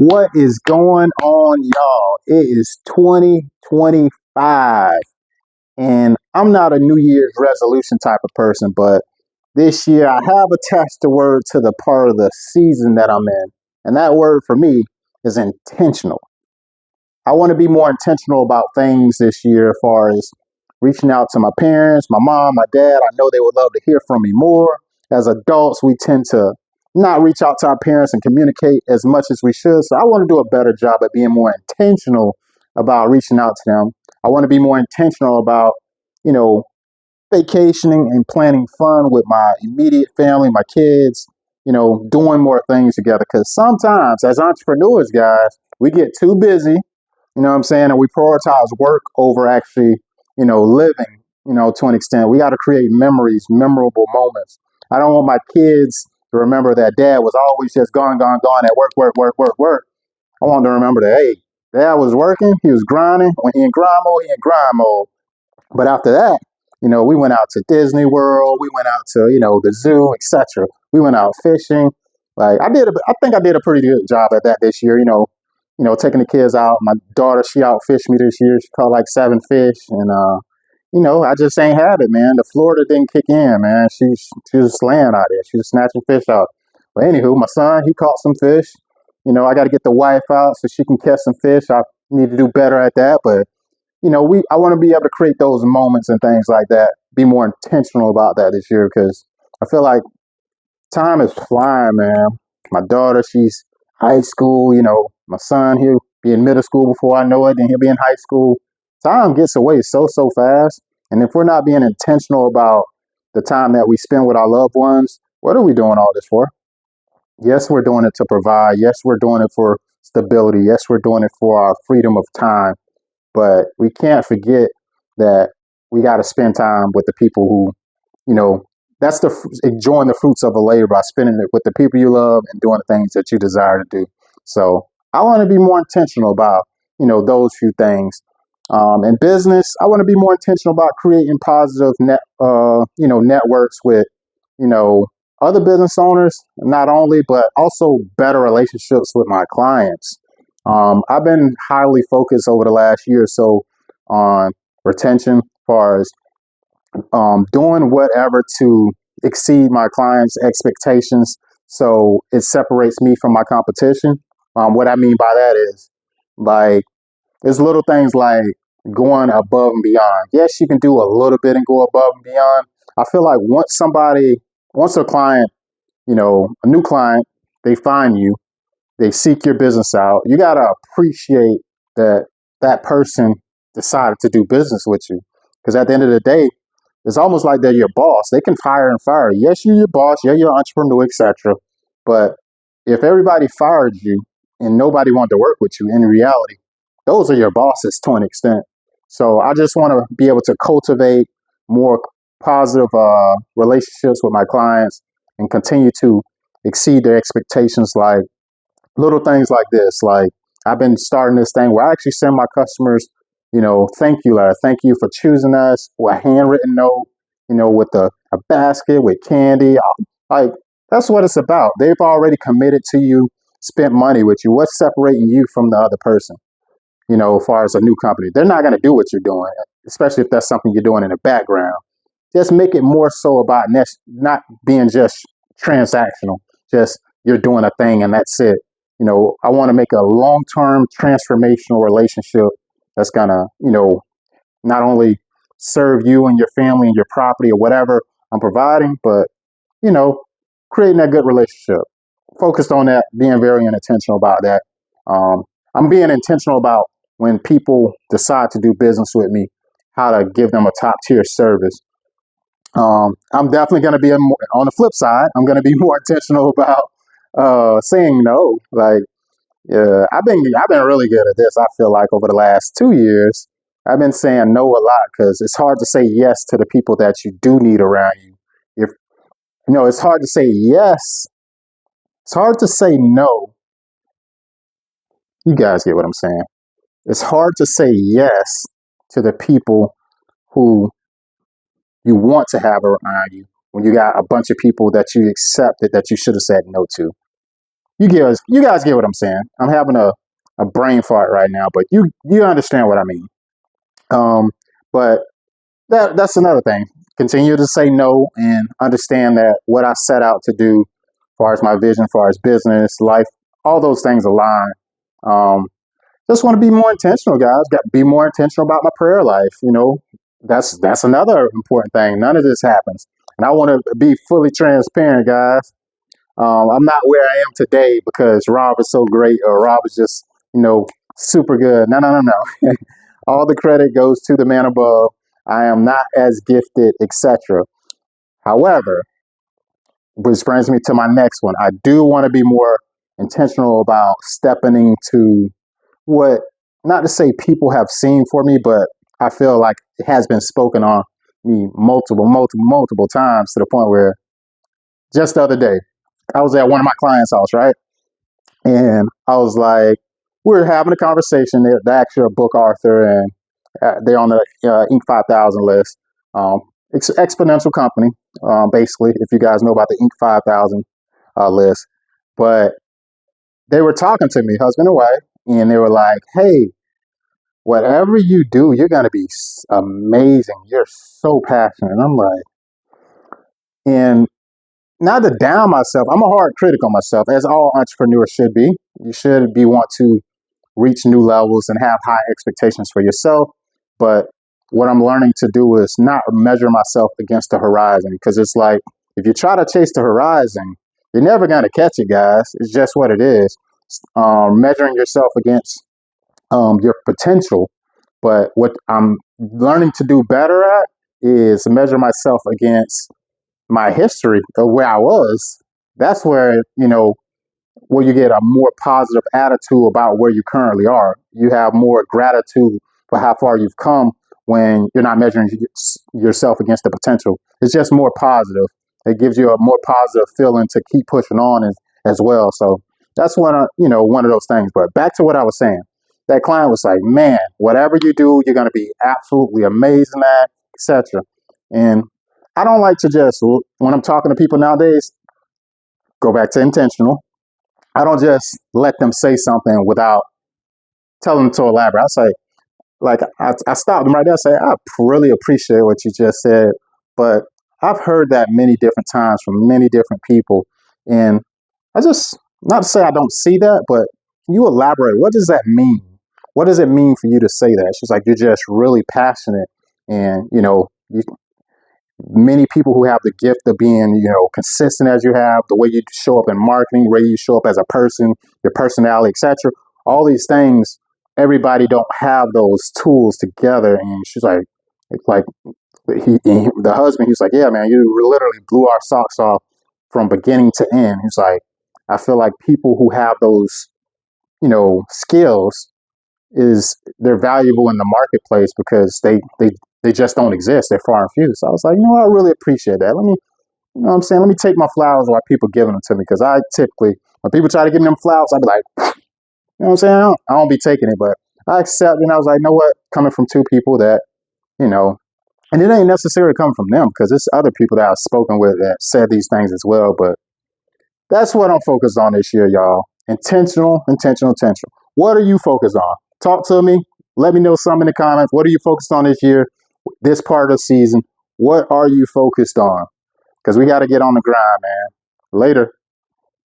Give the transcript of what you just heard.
What is going on, y'all? It is 2025, and I'm not a New Year's resolution type of person, but this year I have attached a word to the part of the season that I'm in, and that word for me is intentional. I want to be more intentional about things this year as far as reaching out to my parents, my mom, my dad. I know they would love to hear from me more. As adults, we tend to not reach out to our parents and communicate as much as we should. So I want to do a better job at being more intentional about reaching out to them. I want to be more intentional about, you know, vacationing and planning fun with my immediate family, my kids, doing more things together. Because sometimes as entrepreneurs, guys, we get too busy, you know what I'm saying? And we prioritize work over actually, living, to an extent. We got to create memories, memorable moments. I don't want my kids to remember that dad was always just gone, gone, gone at work, work, work, work, work. I want them to remember that, hey, dad was working, he was grinding. When he in grind mode, he in grind mode. But after that, we went out to Disney World, we went out to, the zoo, etc. We went out fishing. Like I think I did a pretty good job at that this year, taking the kids out. My daughter, she outfished me this year. She caught like 7 fish, and I just ain't had it, man. The Florida didn't kick in, man. She was slaying out there. She was snatching fish out. But anywho, my son, he caught some fish. I got to get the wife out so she can catch some fish. I need to do better at that, but I want to be able to create those moments and things like that. Be more intentional about that this year because I feel like time is flying, man. My daughter, she's high school. My son, he'll be in middle school before I know it, then he'll be in high school. Time gets away so fast, and if we're not being intentional about the time that we spend with our loved ones, what are we doing all this for? Yes, we're doing it to provide. Yes, we're doing it for stability. Yes, we're doing it for our freedom of time. But we can't forget that we got to spend time with the people who, that's enjoying the fruits of a labor by spending it with the people you love and doing the things that you desire to do. So I want to be more intentional about, those few things. In business, I want to be more intentional about creating positive networks with, you know, other business owners, not only, but also better relationships with my clients. I've been highly focused over the last year or so on retention, as far as doing whatever to exceed my clients' expectations so it separates me from my competition. What I mean by that is like, there's little things like going above and beyond. Yes, you can do a little bit and go above and beyond. I feel like once a client, a new client, they find you, they seek your business out, you got to appreciate that that person decided to do business with you. Because at the end of the day, it's almost like they're your boss. They can hire and fire. Yes, you're your boss. Yeah, you're an entrepreneur, etc. But if everybody fired you and nobody wanted to work with you, in reality, those are your bosses to an extent. So I just want to be able to cultivate more positive relationships with my clients and continue to exceed their expectations. Like little things like this. Like I've been starting this thing where I actually send my customers, thank you letter. Thank you for choosing us, or a handwritten note, with a basket with candy. Like that's what it's about. They've already committed to you, spent money with you. What's separating you from the other person? As far as a new company, they're not going to do what you're doing, especially if that's something you're doing in the background. Just make it more so about not being just transactional. Just you're doing a thing and that's it. I want to make a long-term transformational relationship that's gonna, not only serve you and your family and your property or whatever I'm providing, but you know, creating that good relationship. Focused on that, being very intentional about that. I'm being intentional about when people decide to do business with me, how to give them a top tier service. I'm definitely going to be on the flip side. I'm going to be more intentional about saying no. Like I've been really good at this. I feel like over the last 2 years, I've been saying no a lot because it's hard to say yes to the people that you do need around you. If it's hard to say yes. It's hard to say no. You guys get what I'm saying. It's hard to say yes to the people who you want to have around you when you got a bunch of people that you accepted that you should have said no to. you guys get what I'm saying. I'm having a brain fart right now, but you understand what I mean. But that's another thing. Continue to say no and understand that what I set out to do, as far as my vision, as far as business, life, all those things align. Um, just want to be more intentional, guys. Got be more intentional about my prayer life. That's another important thing. None of this happens, and I want to be fully transparent, guys. I'm not where I am today because Rob is so great or Rob is just, super good. No, no, no, no. All the credit goes to the man above. I am not as gifted, etc. However, which brings me to my next one. I do want to be more intentional about stepping into what, not to say people have seen for me, but I feel like it has been spoken on me multiple times to the point where just the other day, I was at one of my clients' house, right? And I was like, we were having a conversation. They're actually a book author, and they're on the Inc. 5000 list. Exponential company, basically, if you guys know about the Inc. 5000 list. But they were talking to me, husband and wife, and they were like, hey, whatever you do, you're going to be amazing. You're so passionate. And I'm like, and not to down myself, I'm a hard critic on myself, as all entrepreneurs should be. You should be want to reach new levels and have high expectations for yourself. But what I'm learning to do is not measure myself against the horizon, because it's like if you try to chase the horizon, you're never going to catch it, guys. It's just what it is. Measuring yourself against your potential. But what I'm learning to do better at is measure myself against my history of where I was. That's where you get a more positive attitude about where you currently are. You have more gratitude for how far you've come when you're not measuring yourself against the potential. It's just more positive. It gives you a more positive feeling to keep pushing on as well. So that's one of those things. But back to what I was saying. That client was like, man, whatever you do, you're going to be absolutely amazing at, etc. And I don't like to just, when I'm talking to people nowadays, go back to intentional. I don't just let them say something without telling them to elaborate. I say, I stopped them right there. I say, I really appreciate what you just said, but I've heard that many different times from many different people. And I just, not to say I don't see that, but can you elaborate? What does that mean? What does it mean for you to say that? She's like, you're just really passionate. And, many people who have the gift of being, consistent as you have, the way you show up in marketing, the way you show up as a person, your personality, etc. All these things, everybody don't have those tools together. And she's like, it's like the husband, he's like, yeah, man, you literally blew our socks off from beginning to end. He's like, I feel like people who have those, skills they're valuable in the marketplace because they just don't exist. They're far and few. So I was like, I really appreciate that. Let me, you know what I'm saying? Let me take my flowers while people giving them to me. Because I typically, when people try to give me them flowers, I'd be like, you know what I'm saying? I don't be taking it, but I accept. And I was like, you know what? Coming from two people that, and it ain't necessarily coming from them because it's other people that I've spoken with that said these things as well. But that's what I'm focused on this year, y'all. Intentional, intentional, intentional. What are you focused on? Talk to me. Let me know some in the comments. What are you focused on this year? This part of the season? What are you focused on? Because we got to get on the grind, man. Later.